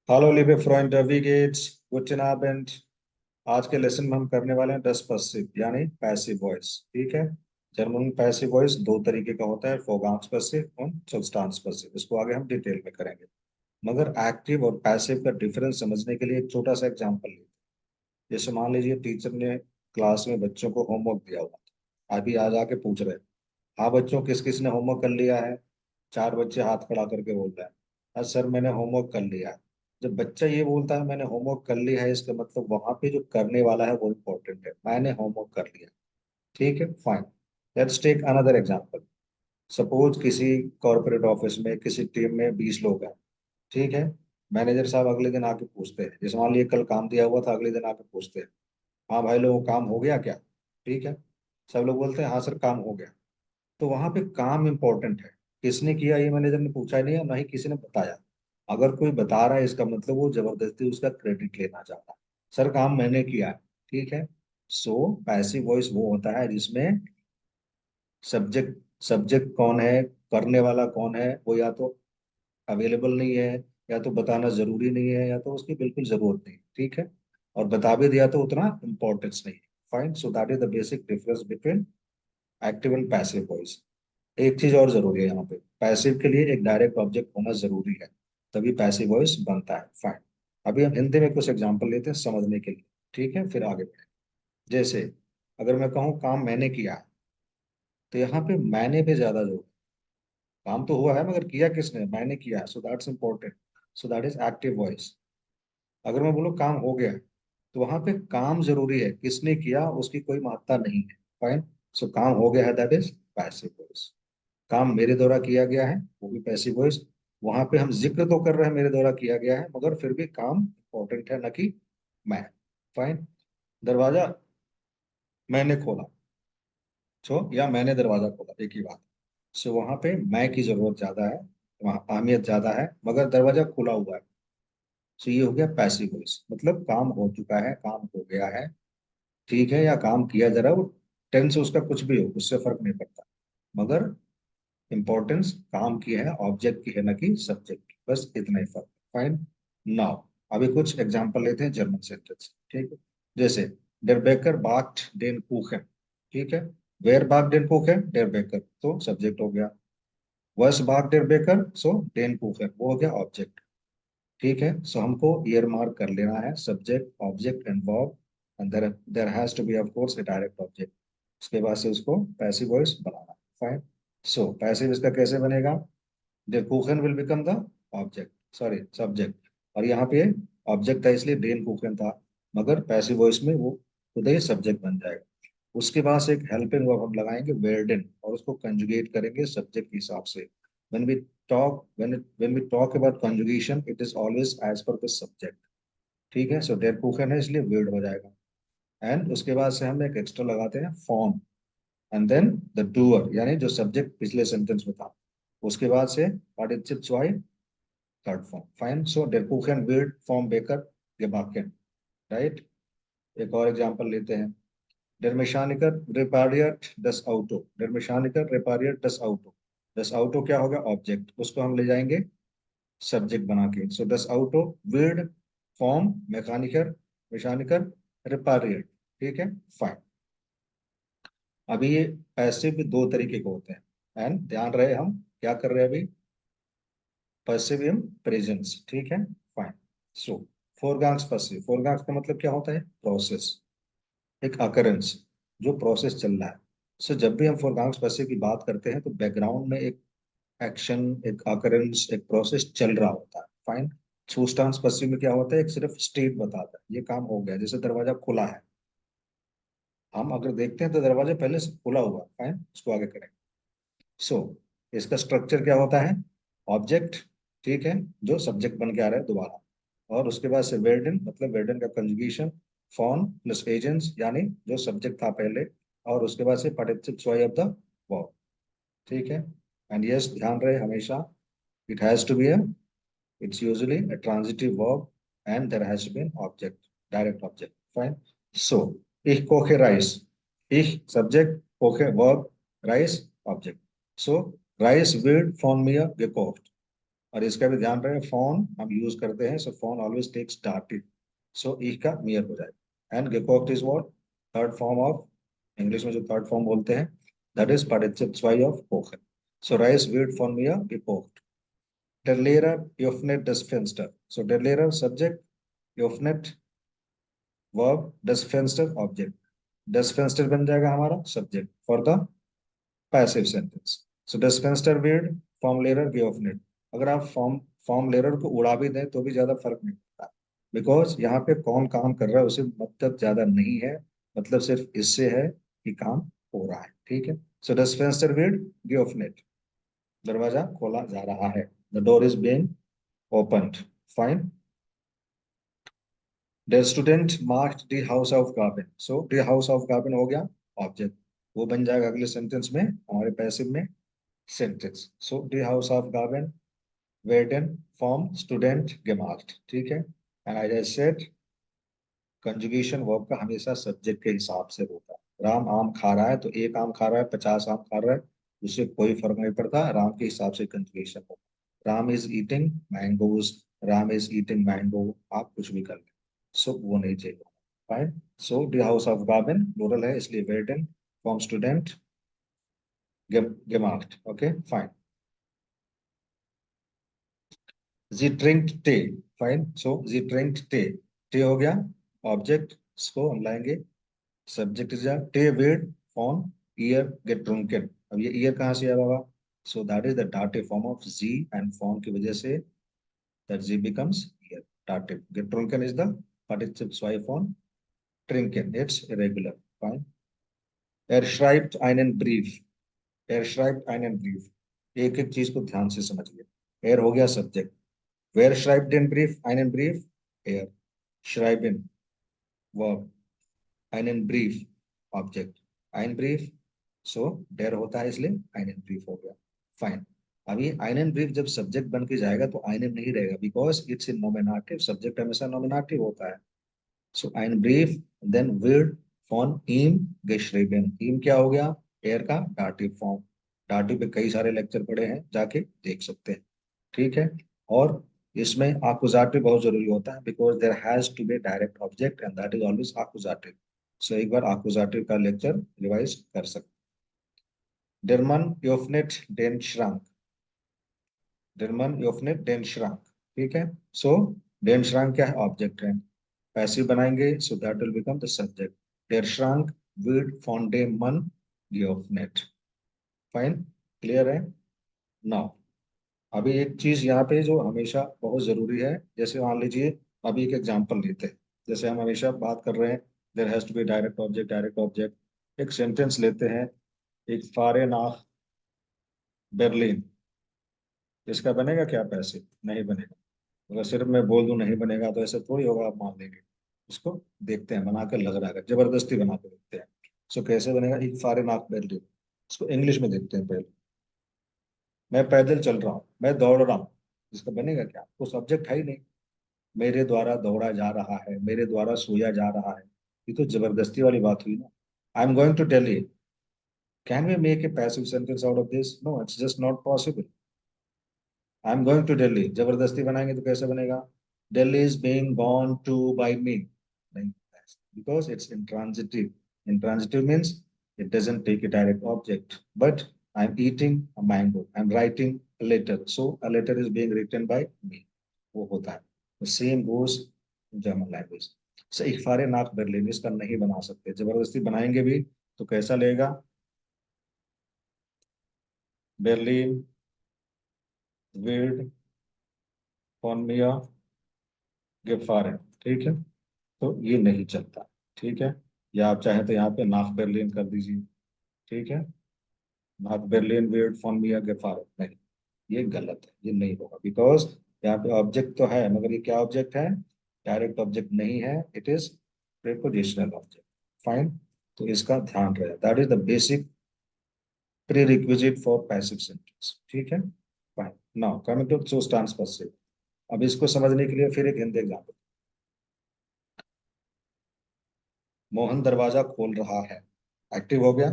Hello लिबे friend, we gets good and आज के लेसन में हम करने वाले हैं डस पसिव यानी पैसिव वॉइस। ठीक है। जर्मन में पैसिव वॉइस दो तरीके का होता है, फोगांस पसिव और सब्सटेंस पसिव। इसको आगे हम डिटेल में करेंगे, मगर एक्टिव और पैसिव का डिफरेंस समझने के लिए एक छोटा सा एग्जांपल लेते हैं। जैसे मान लीजिए टीचर ने क्लास में बच्चों को होमवर्क दिया हुआ था, अभी आज आके पूछ रहे हैं, हाँ बच्चों किस किस ने होमवर्क कर लिया है। चार बच्चे हाथ खड़ा करके बोल रहे हैं, हाँ सर मैंने होमवर्क कर लिया है। जब बच्चा ये बोलता है मैंने होमवर्क कर लिया है, इसका मतलब वहां पे जो करने वाला है वो इम्पोर्टेंट है, मैंने होमवर्क कर लिया। ठीक है, fine. Let's take another example. Suppose किसी कॉर्पोरेट ऑफिस में किसी टीम में 20 लोग हैं। ठीक है। मैनेजर साहब अगले दिन आके पूछते हैं, जैसे मान लीजिए कल काम दिया हुआ था, अगले दिन आके पूछते हैं, हाँ भाई लोगों काम हो गया क्या। ठीक है। सब लोग बोलते हैं हाँ सर काम हो गया। तो वहां पे काम इंपॉर्टेंट है। किसने किया ये मैनेजर ने पूछा ही नहीं और ना ही किसी ने बताया। अगर कोई बता रहा है इसका मतलब वो जबरदस्ती उसका क्रेडिट लेना चाहता है। सर काम मैंने किया है। ठीक है। सो पैसिव वॉइस वो होता है जिसमें सब्जेक्ट सब्जेक्ट कौन है, करने वाला कौन है, वो या तो अवेलेबल नहीं है, या तो बताना जरूरी नहीं है, या तो उसकी बिल्कुल जरूरत नहीं है। ठीक है। और बता भी दिया तो उतना इम्पोर्टेंस नहीं है। Fine. So that is the basic difference between active and passive voice. एक चीज और जरूरी है, यहाँ पे पैसिव के लिए एक डायरेक्ट ऑब्जेक्ट होना जरूरी है, तभी पैसिव वॉइस बनता है। फाइन। अभी हम हिंदी में कुछ एग्जांपल लेते हैं समझने के लिए। ठीक है, फिर आगे बढ़े। जैसे अगर मैं कहूँ काम मैंने किया है, तो यहाँ पे मैंने पे ज्यादा जोर है। काम तो हुआ है मगर किया किसने, मैंने किया है, so that's important. So that is active voice. अगर मैं बोलूँ काम हो गया है, तो वहां पे काम जरूरी है, किसने किया उसकी कोई महत्ता नहीं है। फाइन। सो काम हो गया है, दैट इज पैसिव वॉइस। काम मेरे द्वारा किया गया है, वो भी पैसिव वॉइस। वहां पे हम जिक्र तो कर रहे हैं मेरे द्वारा किया गया है, मगर फिर भी काम इंपॉर्टेंट है, न कि मैं। फाइन। दरवाजा मैंने खोला, सो या मैंने दरवाजा खोला, एक ही बात। सो वहां पे मैं की जरूरत ज्यादा है, वहां अहमियत ज्यादा है, मगर दरवाजा खुला हुआ है। सो ये हो गया पैसिव वॉइस, मतलब काम हो चुका है, काम हो गया है। ठीक है, या काम किया जा रहा है, वो टेंस उसका कुछ भी हो उससे फर्क नहीं पड़ता, मगर इंपॉर्टेंस काम की है, ऑब्जेक्ट की है, ना कि सब्जेक्ट की। बस इतना ही फर्क। फाइन। नाउ अभी कुछ एग्जांपल लेते हैं जर्मन सेंटेंस। ठीक है। जैसे डेर बेकर बाक्ट डेन कुchen। ठीक है। वेयर बाक डेन कुchen, डेर बेकर तो सब्जेक्ट हो गया। वस बाक डेर बेकर, सो डेन कुchen वो हो गया ऑब्जेक्ट। ठीक है। सो हमको ईयर मार्क कर लेना है subject object and verb, and there there has to be of course a direct object. उसके बाद से उसको पैसिव वॉइस बनाना। फाइन। सो पैसिव इसका कैसे बनेगा, द कुकन will become the object, sorry subject. और यहाँ पे ऑब्जेक्ट था इसलिए डेन कुकन था, मगर पैसिव वॉइस में वो खुद ही सब्जेक्ट बन जाएगा। उसके बाद से एक हेल्पिंग वर्ब हम लगाएंगे वेर्डन, और उसको कंजुगेट करेंगे सब्जेक्ट के हिसाब से। when we when we talk about conjugation, it is always as per the subject। ठीक है। सो डेर कुकन है इसलिए वेर्ड हो जाएगा। एंड उसके बाद से हम एक एक्स्ट्रा लगाते हैं form, and then the doer, यानी जो सब्जेक्ट पिछले सेंटेंस में था। उसके बाद से पार्टिसिपिल चॉय, थर्ड फॉर्म। फाइन। सो डेर कुchen wird फॉर्म बेकर gebacken। राइट। एक और एग्जांपल लेते हैं। डेर मैकेनिकर repariert das Auto, डेर मैकेनिकर repariert das Auto। das Auto क्या होगा, ऑब्जेक्ट, उसको हम ले जाएंगे सब्जेक्ट बना के। सो das Auto wird फॉर्म मैकेनिकर, मैकेनिकर repariert। ठीक है, फाइन। अभी ये पैसिव भी दो तरीके के होते हैं, एंड ध्यान रहे हम क्या कर रहे हैं अभी, पैसिव इन प्रेजेंस। ठीक है, फाइन। सो फोरगांस पैसिव, फोरगांस का मतलब क्या होता है, प्रोसेस, एक अकरेंस, जो प्रोसेस चल रहा है। सो जब भी हम फोरगांस पैसिव की बात करते हैं तो बैकग्राउंड में एक एक्शन, एक अकरेंस, एक प्रोसेस चल रहा होता है। फाइन। सब्सटेंस पैसिव में क्या होता है, एक सिर्फ स्टेट बताता है ये काम हो गया, जैसे दरवाजा खुला है, हम अगर देखते हैं तो दरवाजा पहले से खुला हुआ है। फाइन, उसको आगे करें। सो इसका स्ट्रक्चर क्या होता है, ऑब्जेक्ट, ठीक है, जो सब्जेक्ट बन के आ रहा है दोबारा, और उसके बाद से वेर्डन, मतलब वेर्डन का कंजुगेशन, फॉर्म प्लस एजेंट्स, यानी जो सब्जेक्ट था पहले, और उसके बाद से participle choice of the verb. ठीक है। एंड यस, ध्यान रहे हमेशा, it has to be a, it's usually a transitive verb, and there has to be an object, direct object. Fine. So ich koche Reis, ich subject, koche verb, Reis object. So Reis wird von mir gekocht, और इसका भी ध्यान रहे, phone हम use करते हैं, सो phone always takes dative, सो ई का मियर हो जाएगा। And gekocht is what, third form of, English में जो थर्ड फॉर्म बोलते हैं, that is participle zwei of kochen। So rice wird von mir gekocht। Der Lehrer öffnet das Fenster, so der Lehrer subject, öffnet verb, das Fenster object, das Fenster बन जाएगा हमारा subject for the passive sentence. So das Fenster wird vom Lehrer geöffnet। अगर आप form layer को उड़ा भी दें तो भी ज्यादा फर्क नहीं पड़ता, बिकॉज यहाँ पे कौन काम कर रहा है उसे मतलब ज्यादा नहीं है, मतलब सिर्फ इससे है कि काम हो रहा है, ठीक है। सो das Fenster wird geöffnet, दरवाजा खोला जा रहा है, the door is being opened. Fine. The student marked the house of garden, so the house of garden हो गया ऑब्जेक्ट, वो बन जाएगा अगले सेंटेंस में हमारे पैसिव में sentence. So the house of garden werden from student gemacht, ठीक है। And as I said, conjugation verb का हमेशा सब्जेक्ट के हिसाब से होता है। राम आम खा रहा है तो एक आम खा रहा है 50 आम खा रहा है, उससे कोई फर्क नहीं पड़ता, राम के हिसाब से कंजुगेशन होगा। Ram is eating mangoes, Ram is eating mango, आप कुछ भी कर लें, सो वो नहीं चाहिए। Fine. So the house of garden plural है इसलिए वेर्डन फ्रॉम स्टूडेंट gemacht, ओके फाइन। जी ड्रिंक टे, फाइन। सो जी ड्रिंक टे, टे हो गया ऑब्जेक्ट, इसको हम लाएंगे सब्जेक्ट इज टे विड फॉर्म ईयर गेट ड्रंकन। अब ये ईयर कहाँ से आया बाबा, so that is the dative form of जी, एंड फॉर्म की वजह से दैट जी बिकम्स ईयर, डाटिव। गेट ड्रंकन is the participle zwei form trinken, it's irregular। fine। er schreibt einen brief, er schreibt einen brief, एक एक चीज को ध्यान से समझिए। er हो गया subject, wer schreibt den brief, einen brief, er, schreiben verb, einen brief object, ein brief, सो der होता है इसलिए einen brief हो गया। फाइन। अभी einen brief जब सब्जेक्ट बन के जाएगा तो einen नहीं रहेगा, because it's in nominative, subject हमेशा नोमिनेटिव होता है। सो ein brief, then wird von ihm geschrieben, ihm क्या हो गया, एयर का डाटिव फॉर्म। डाटिव पे कई सारे लेक्चर पड़े हैं, जाके देख सकते हैं, ठीक है। और इसमें आकुजाटिव बहुत जरूरी होता है, because there has to be direct object and that is always आकुजाटिव। सो एक बार आकुजाटिव का लेक्चर रिवाइज कर सकते हैं। डरमन योफनेट डेन श्रांक, डरमन योफनेट डेन श्रांक, ठीक है। सो डेन श्रांक क्या है, ऑब्जेक्ट है, पैसिव बनाएंगे, so that will become the subject. डेर श्रांक विड फॉन्डे मन योफनेट। फाइन, क्लियर है। नाउ अभी एक चीज यहाँ पे जो हमेशा बहुत जरूरी है, जैसे मान लीजिए अभी एक एग्जांपल लेते हैं, जैसे हम हमेशा बात कर रहे हैं there has to be direct object, direct object. एक सेंटेंस लेते हैं, एक फारे नाख बर्लिन, इसका बनेगा क्या पैसे, नहीं बनेगा। अगर सिर्फ मैं बोल दूं नहीं बनेगा तो ऐसा थोड़ी होगा आप मान लेंगे। इसको देखते हैं बनाकर, लग रहा है जबरदस्ती बना के देखते हैं। सो कैसे बनेगा, एक फारे नाख बर्लिन, इसको इंग्लिश में देखते हैं पहले। मैं पैदल चल रहा हूँ, मैं दौड़ रहा हूँ, इसका बनेगा क्या, वो सब्जेक्ट है ही नहीं। मेरे द्वारा दौड़ा जा रहा है, मेरे द्वारा सोया जा रहा है, ये तो जबरदस्ती वाली बात हुई ना। I am going to Delhi, can we make a passive sentence out of this, no it's just not possible. I am going to Delhi जबरदस्ती बनाएंगे तो कैसे बनेगा, Delhi is being gone to by me, नहीं, because it's intransitive। Intransitive means it doesn't take a direct object, but I'm eating a mango, I'm writing a letter, so a letter is being written by me, वो होता है। The same goes in German language। So ich fahre nach Berlin, इसका नहीं बना सकते, जबरदस्ती बनाएंगे भी तो कैसा लगेगा, Berlin wird von mir gefahren, ठीक है। तो ये नहीं चलता, ठीक है। या आप चाहे तो यहाँ पे नाफ बर्लिन कर दीजिए, ठीक है। नाफ Berlin wird von mir gefahren, नहीं, ये गलत है, ये नहीं होगा, बिकॉज यहाँ पे ऑब्जेक्ट तो है मगर ये क्या ऑब्जेक्ट है, डायरेक्ट ऑब्जेक्ट नहीं है, it is prepositional object. Fine. तो इसका ध्यान रहे, that is the basic prerequisite for passive sentence, ठीक है। फाइन। नाउ कमिंग टू सो स्टांस पसिव। अब इसको समझने के लिए फिर एक हिंदी एग्जाम्पल। मोहन दरवाजा खोल रहा है, एक्टिव हो गया,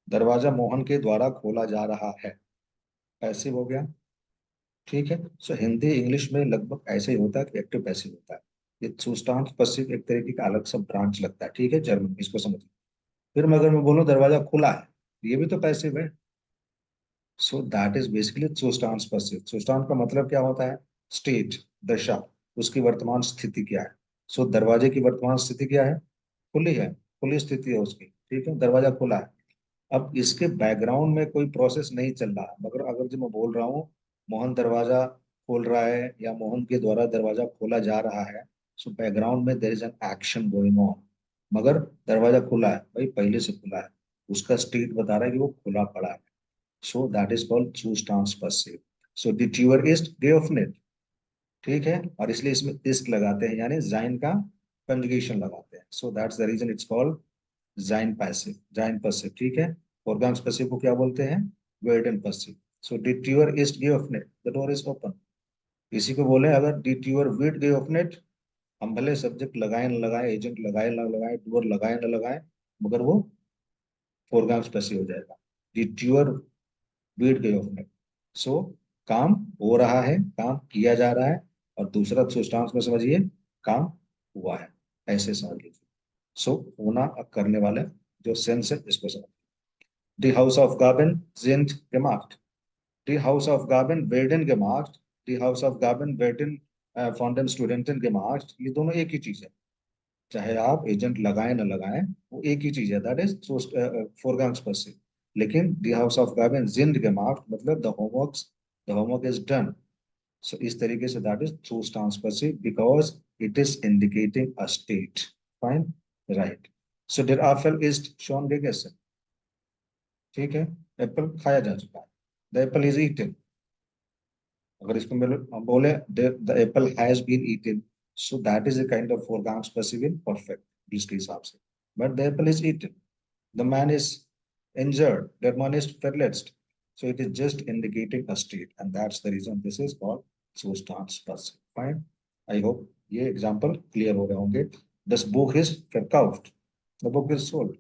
दरवाजा मोहन के द्वारा खोला जा रहा है, पैसिव हो गया। ठीक है। सो हिंदी इंग्लिश में लगभग ऐसे ही होता है कि एक्टिव पैसिव होता है। ये सुस्टांस पसिव एक तरीके का अलग सा ब्रांच लगता है, ठीक है, जर्मन, इसको समझिए। फिर मैं अगर मैं बोलूँ दरवाजा खुला है, ये भी तो पैसिव है। सो दैट इज बेसिकली सुस्टांस पसिव। सुस्टांस का मतलब क्या होता है? स्टेट, दशा, उसकी वर्तमान स्थिति क्या है। सो दरवाजे की वर्तमान स्थिति क्या है? खुली है, खुली स्थिति है उसकी, ठीक है, दरवाजा खुला है। अब इसके बैकग्राउंड में कोई प्रोसेस नहीं चल रहा है, मगर अगर जो मैं बोल रहा हूँ मोहन दरवाजा खोल रहा है या मोहन के द्वारा दरवाजा खोला जा रहा है, सो बैकग्राउंड में there is an action going on. मगर दरवाजा खुला है भाई, पहले से खुला है, उसका स्टेट बता रहा है कि वो खुला पड़ा है। So that is called Zustands passive। So द ट्यूअर इज geöffnet, ठीक है, और इसलिए इसमें इस्ट लगाते हैं, यानी जाइन का कंजुगेशन लगाते हैं। So that's the reason it's called जाइन पैसिव, जाइन पैसिव, ठीक है। ऑर्गन्स पैसिव को क्या बोलते हैं? वेर्डन पैसिव। सो डिड ट्यूअर ईस्ट geöffnet, the door is open. इसी को बोले अगर डिड ट्यूअर विड geöffnet, हम भले सब्जेक्ट लगाए न लगाए, एजेंट लगाए न लगाए, डोर लगाए न लगाए, मगर वो ऑर्गन्स पैसिव हो जाएगा। डिड ट्यूअर वीट गए उसने। सो काम हो रहा है, काम किया जा रहा है, और दूसरा सुस्टांस में समझिए काम हुआ है, ऐसे समझ लीजिए। सो होना करने वाले जो सेंस है इसको समझ। Die House of Gaben sind gemacht, die House of Gaben werden gemacht, die House of Gaben werden von den Studenten gemacht, ये दोनों एक ही चीज है। चाहे आप एजेंट लगाएं ना लगाएं, वो एक ही चीज है, दैट इज फोरगांग्स पसिव। लेकिन दी हाउस ऑफ गार्डन जिंद के मार्क मतलब the homework is done. So इस तरीके से दैट इज ट्रू स्टांस पसिव because it is indicating a state. Fine, right. So डिड एप्पल इज शॉन गेगेसन, ठीक है, एप्पल खाया जा चुका है, द एप्पल इज ईटन। अगर इसको हम बोले the apple has been eaten, so that is a kind of फोरगांग्स पसिव इन परफेक्ट इसके हिसाब से। But the apple is eaten, the man is injured, the man is paralyzed. So it is just indicating a state, and that's the reason this is called substance passive. Fine. I hope ये example clear हो गए होंगे। This book is verkauft. The book is sold.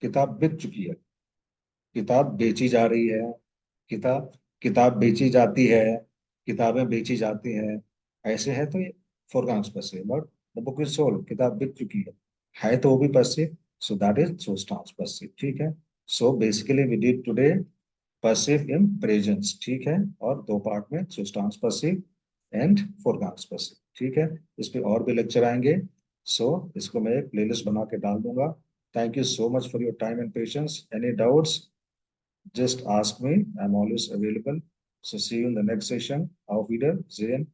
किताब बिक चुकी है, किताब बेची जा रही है, किताब किताब बेची जाती है, किताबें बेची जाती हैं, ऐसे है तो ये फोरगांस passive। But the book is sold, किताब बिक चुकी है तो वो भी passive। So that is substance passive, ठीक है। So basically we did today passive in presence, ठीक है, और दो पार्ट में substance passive and foregone passive, ठीक है। इस पे और भी लेक्चर आएंगे। सो इसको मैं एक प्लेलिस्ट बना के डाल दूंगा। Thank you so much for your time and patience. Any doubts, just ask me. I'm always available. So see you in the next session. Auf Wiedersehen.